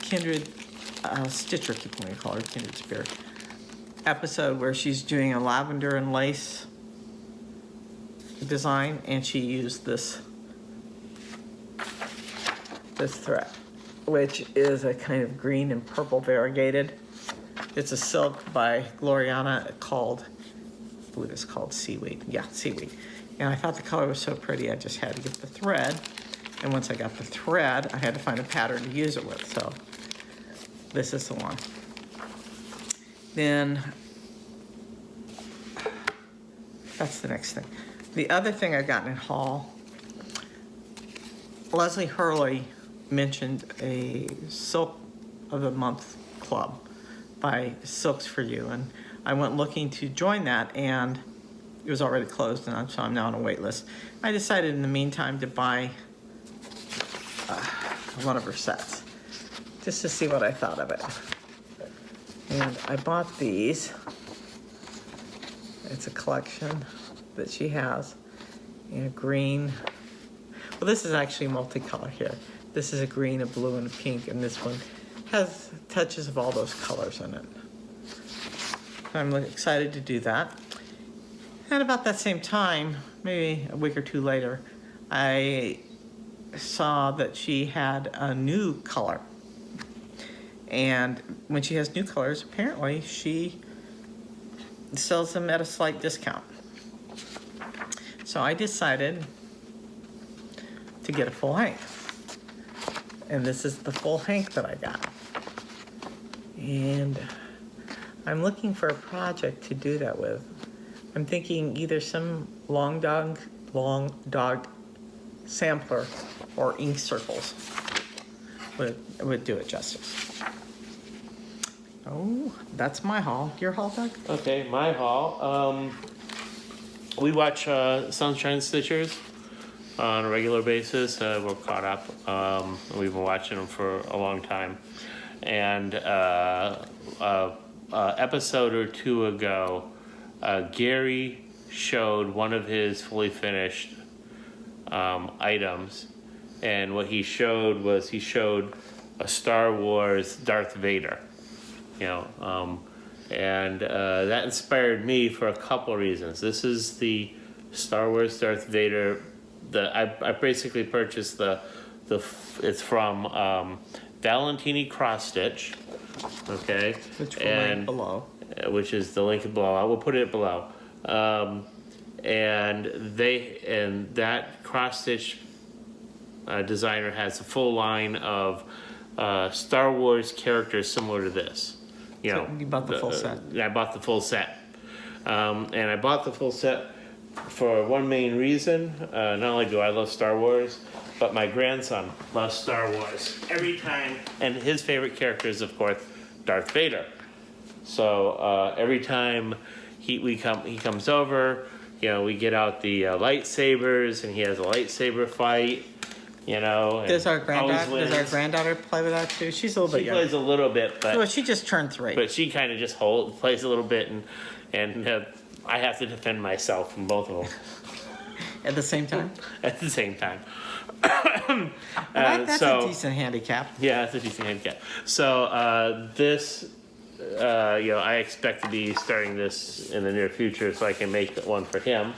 Kindred Stitcher, keep wanting to call her Kindred Spirit, episode where she's doing a lavender and lace design, and she used this thread, which is a kind of green and purple variegated. It's a silk by Gloriana called, I believe it's called Seaweed. Yeah, Seaweed. And I thought the color was so pretty, I just had to get the thread. And once I got the thread, I had to find a pattern to use it with. So this is the one. Then that's the next thing. The other thing I got in haul, Leslie Hurley mentioned a Silk of the Month club by Silks for You, and I went looking to join that, and it was already closed, and so I'm now on a wait list. I decided in the meantime to buy one of her sets, just to see what I thought of it. And I bought these. It's a collection that she has in a green. Well, this is actually multicolor here. This is a green, a blue, and a pink, and this one has touches of all those colors in it. I'm excited to do that. And about that same time, maybe a week or two later, I saw that she had a new color. And when she has new colors, apparently she sells them at a slight discount. So I decided to get a full hank. And this is the full hank that I got. And I'm looking for a project to do that with. I'm thinking either some long dog sampler or ink circles would do it justice. Oh, that's my haul. Your haul, Doug? Okay, my haul. We watch Sunshine Stitchers on a regular basis. We're caught up. We've been watching them for a long time. And episode or two ago, Gary showed one of his fully finished items. And what he showed was a Star Wars Darth Vader. You know, and that inspired me for a couple of reasons. This is the Star Wars Darth Vader. I basically purchased it's from Valentini Cross Stitch, okay, Which will link below. Which is the link below. I will put it below. And that cross stitch designer has a full line of Star Wars characters similar to this. You know, You bought the full set. I bought the full set. And I bought the full set for one main reason. Not only do I love Star Wars, but my grandson loves Star Wars. Every time, and his favorite character is, of course, Darth Vader. So every time he comes over, you know, we get out the lightsabers, and he has a lightsaber fight. You know, and Does our granddaughter play with that too? She's a little bit she young. plays a little bit, but Well, she just turned 3. but she kind of just plays a little bit, and I have to defend myself from both of them At the same time? at the same time. That's so, a decent handicap. Yeah, that's a decent handicap. So this, you know, I expect to be starting this in the near future, so I can make one for him.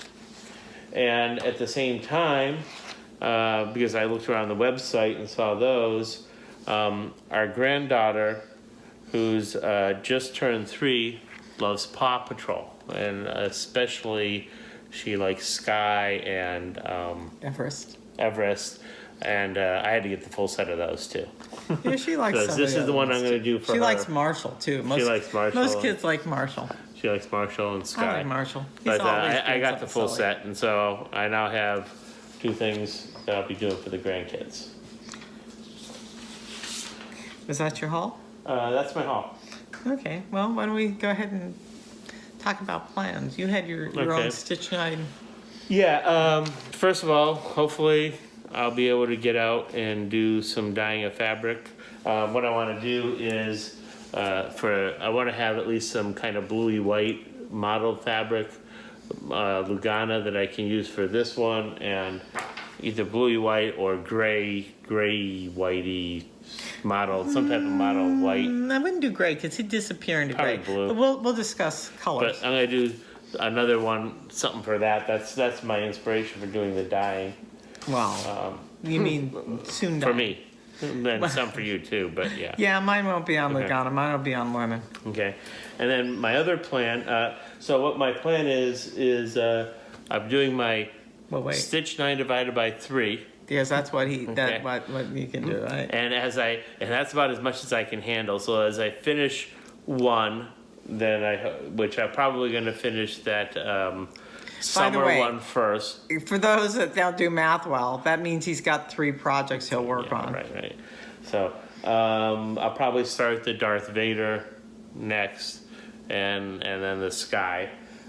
And at the same time, because I looked around the website and saw those, our granddaughter, who's just turned 3, loves Paw Patrol, and especially she likes Sky and Everest, and I had to get the full set of those too. Yeah, she likes So some this of the is the other one ones, I'm going to too. do for She her. likes Marshall too. She likes Marshall. Most kids like Marshall. She likes Marshall and Sky. I like Marshall. He's But always I doing got the something full silly. set, and so I now have 2 things that I'll be doing for the grandkids. Is that your haul? That's my haul. Okay. Well, why don't we go ahead and talk about plans? You had your Okay. own stitch night. Yeah, first of all, hopefully I'll be able to get out and do some dyeing of fabric. What I want to do is, I want to have at least some kind of bluey white mottled fabric, Lugana, that I can use for this one, and either bluey white or gray whitey model, some type of model white. I wouldn't do gray because he'd disappear into Probably gray. blue. But we'll discuss colors. But I'm gonna do another one, something for that. That's my inspiration for doing the dyeing. Well, you mean soon For done. me. And then some for you too, but yeah. Yeah, mine won't be on Okay. Lugana. Mine will be on lemon. Okay. And then my other plan, so what my plan is I'm doing my Well, wait. stitch 9 divided by 3. Yes, that's what he. Okay. That what you can do, right? And that's about as much as I can handle. So as I finish one, then which I'm probably going to finish that summer way, one first. For those that don't do math well, that means he's got 3 projects he'll work Yeah, on. right. So I'll probably start the Darth Vader next, and then the sky,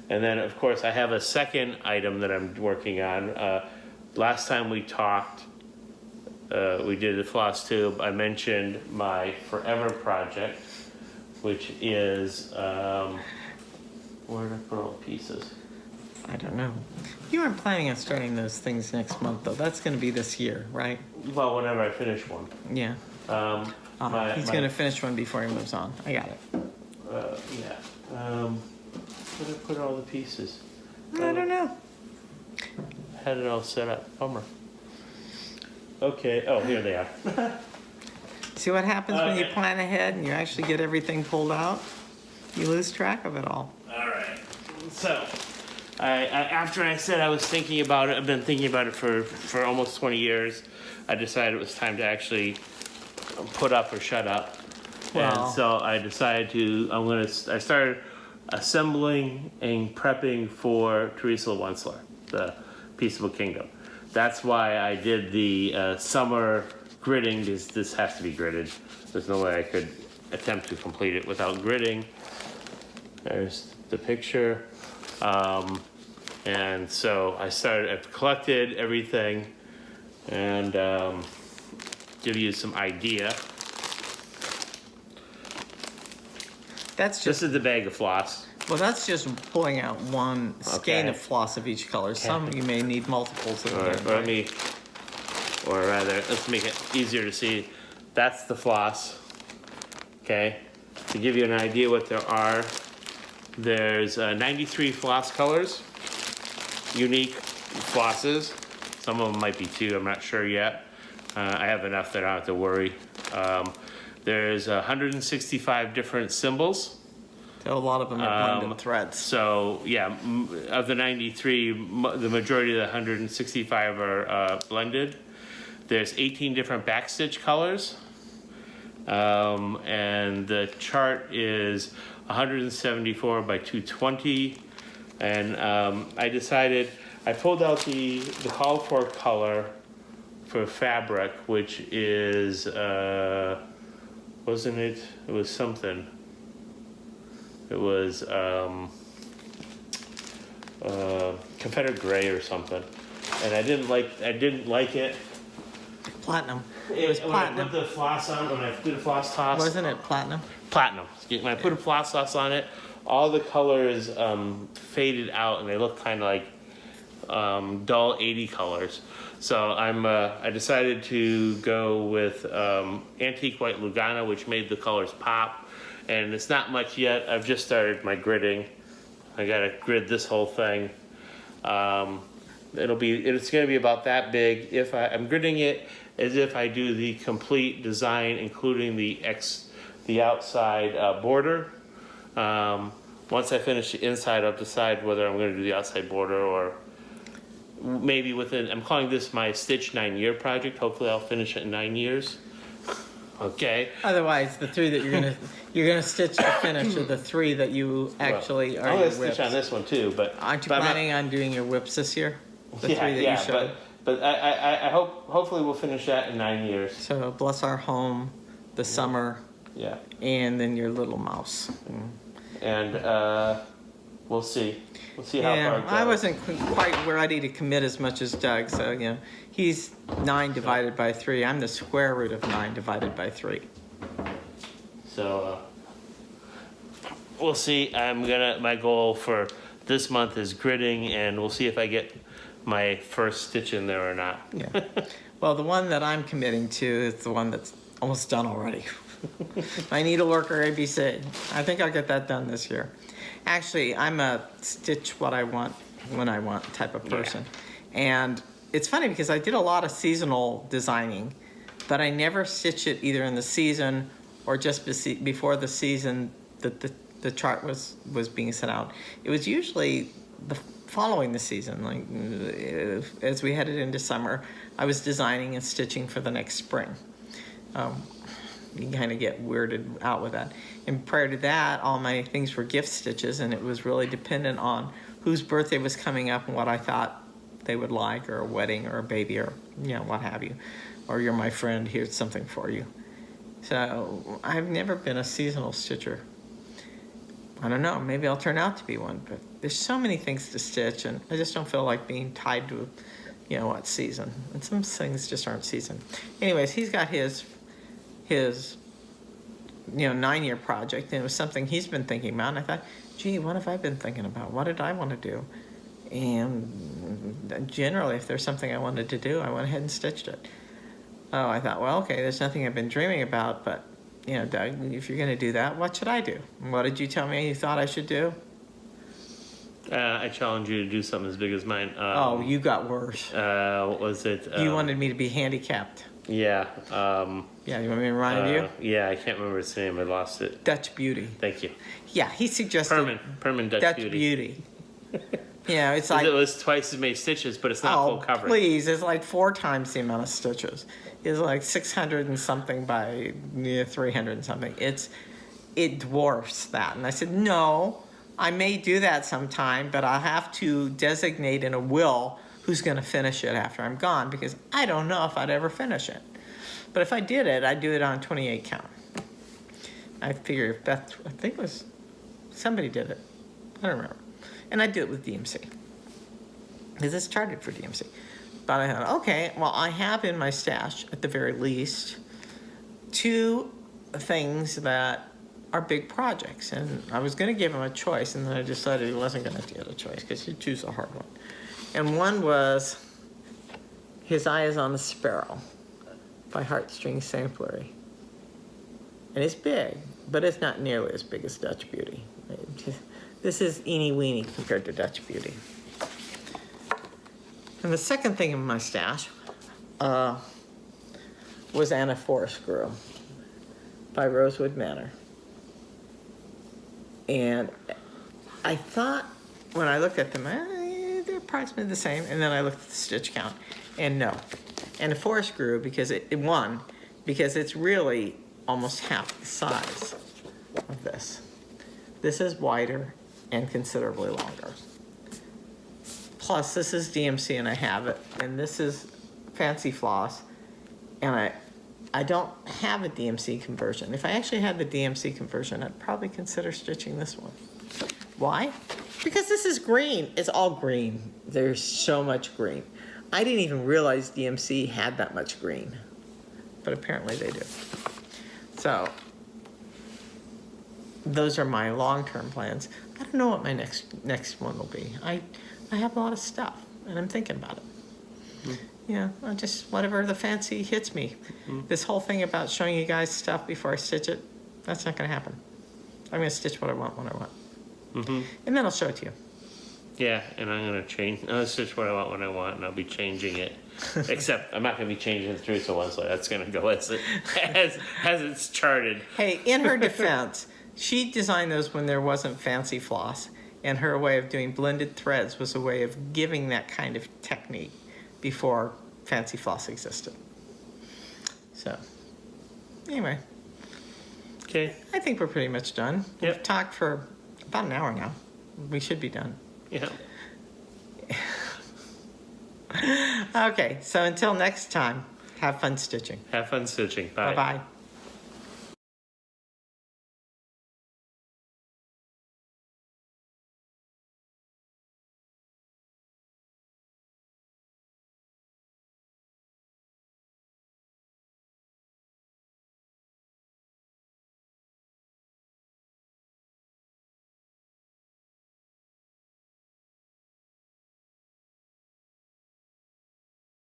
and then of course I have a second item that I'm working on. Last time we talked, we did the Flosstube. I mentioned my Forever project, which is where did I put all the pieces? I don't know. You aren't planning on starting those things next month, though. That's going to be this year, right? Well, whenever I finish one. Yeah. He's going to finish one before he moves on. I got it. Yeah. Where did I put all the pieces? I don't know. Had it all set up. Bummer. Okay. Oh, here they are. See what happens when you Okay. plan ahead and you actually get everything pulled out? You lose track of it all. All right. So, I after I said I was thinking about it, I've been thinking about it for almost 20 years. I decided it was time to actually put up or shut up. Wow. And so I decided I started assembling and prepping for Teresa Wentzler, the Peaceable Kingdom. That's why I did the summer gridding. This has to be gridded. There's no way I could attempt to complete it without gridding. There's the picture. And so I've collected everything and give you some idea. That's This just, is the bag of floss. well, that's just pulling out one skein Okay. of floss of each color. Some you may need multiples of them. Or rather, let's make it easier to see. That's the floss. Okay, to give you an idea what there are, there's 93 floss colors, unique flosses. Some of them might be 2, I'm not sure yet. I have enough that I don't have to worry. There's 165 different symbols. So a lot of them are blended threads. So yeah, of the 93, the majority of the 165 are blended. There's 18 different backstitch colors. And the chart is 174 by 220. And I pulled out the called for color for fabric, which is, wasn't it? It was something. It was Confederate gray or something. And I didn't like it. Platinum. It was When platinum. I put the floss on, when I did a floss toss. Wasn't it platinum? Platinum. When I put a floss toss on it, all the colors faded out and they look kind of like dull 80 colors. So I decided to go with antique white Lugana, which made the colors pop. And it's not much yet. I've just started my gridding. I gotta grid this whole thing. It's gonna be about that big. I'm gridding it as if I do the complete design, including the outside border. Once I finish the inside, I'll decide whether I'm gonna do the outside border or maybe I'm calling this my Stitch 9-year project. Hopefully I'll finish it in 9 years. Okay. Otherwise, the 3 that you're gonna stitch the finish are the 3 that you actually are I'm your gonna whips. stitch on this one too, but Aren't you but I'm not- planning on doing your whips this year? The 3 that you showed. but I hopefully we'll finish that in 9 years. So bless our home, the summer, Yeah, and then your little mouse. and we'll see. We'll see how far Yeah, it goes. I wasn't quite ready to commit as much as Doug. So he's 9 divided by 3. I'm the square root of 9 divided by 3. So we'll see. My goal for this month is gridding, and we'll see if I get my first stitch in there or not. Yeah. Well, the one that I'm committing to is the one that's almost done already. My needle worker ABC. I think I'll get that done this year. Actually, I'm a stitch what I want when I want type of person. And it's funny because I did a lot of seasonal designing, but I never stitched it either in the season or just before the season that the chart was being sent out. It was usually the following the season, like as we headed into summer, I was designing and stitching for the next spring. You kind of get weirded out with that. And prior to that, all my things were gift stitches, and it was really dependent on whose birthday was coming up and what I thought they would like, or a wedding, or a baby, or what have you. Or you're my friend, here's something for you. So I've never been a seasonal stitcher. I don't know, maybe I'll turn out to be one, but there's so many things to stitch, and I just don't feel like being tied to, what season. And some things just aren't season. Anyways, he's got his 9-year project, and it was something he's been thinking about, and I thought, gee, what have I been thinking about? What did I want to do? And generally, if there's something I wanted to do, I went ahead and stitched it. Oh, I thought, well, okay, there's nothing I've been dreaming about, but, Doug, if you're going to do that, what should I do? What did you tell me you thought I should do? I challenge you to do something as big as mine. Oh, you got worse. What was it? You wanted me to be handicapped. Yeah. Yeah, you want me to remind you? Yeah, I can't remember its name. I lost it. Dutch Beauty. Thank you. Yeah, he suggested Perman Dutch Beauty. Beauty. It's like, it was twice as many stitches, but it's not full coverage. Please, it's like 4 times the amount of stitches. It's like 600 and something by 300 and something. It dwarfs that. And I said, no, I may do that sometime, but I'll have to designate in a will who's going to finish it after I'm gone, because I don't know if I'd ever finish it. But if I did it, I'd do it on 28 count. I figure if I think it was, somebody did it. I don't remember. And I'd do it with DMC, because it's charted for DMC. But I thought, okay, well, I have in my stash, at the very least, 2 things that are big projects. And I was going to give him a choice, and then I decided he wasn't going to get a choice, because he'd choose a hard one. And one was His Eye is on the Sparrow by Heartstring Samplery. And it's big, but it's not nearly as big as Dutch Beauty. This is eeny weeny compared to Dutch Beauty. And the second thing in my stash was Anna Forest Grew by Rosewood Manor. And I thought, when I looked at them, they're approximately the same. And then I looked at the stitch count, and no. And the Forest Grew because it won, because it's really almost half the size of this. This is wider and considerably longer. Plus, this is DMC, and I have it. And this is Fancy Floss, and I don't have a DMC conversion. If I actually had the DMC conversion, I'd probably consider stitching this one. Why? Because this is green. It's all green. There's so much green. I didn't even realize DMC had that much green, but apparently they do. So those are my long-term plans. I don't know what my next one will be. I have a lot of stuff, and I'm thinking about it. I just, whatever the fancy hits me. This whole thing about showing you guys stuff before I stitch it, that's not going to happen. I'm going to stitch what I want when I want. And then I'll show it to you. Yeah, and I'm going to change. I'll stitch what I want when I want, and I'll be changing it. Except I'm not going to be changing the Teresa one, so that's going to go as it's charted. Hey, in her defense, she designed those when there wasn't Fancy Floss, and her way of doing blended threads was a way of giving that kind of technique before Fancy Floss existed. So, anyway. Okay. I think we're pretty much done. Yep. We've talked for about an hour now. We should be done. Yeah. Okay, so until next time, have fun stitching. Have fun stitching. Bye. Bye-bye.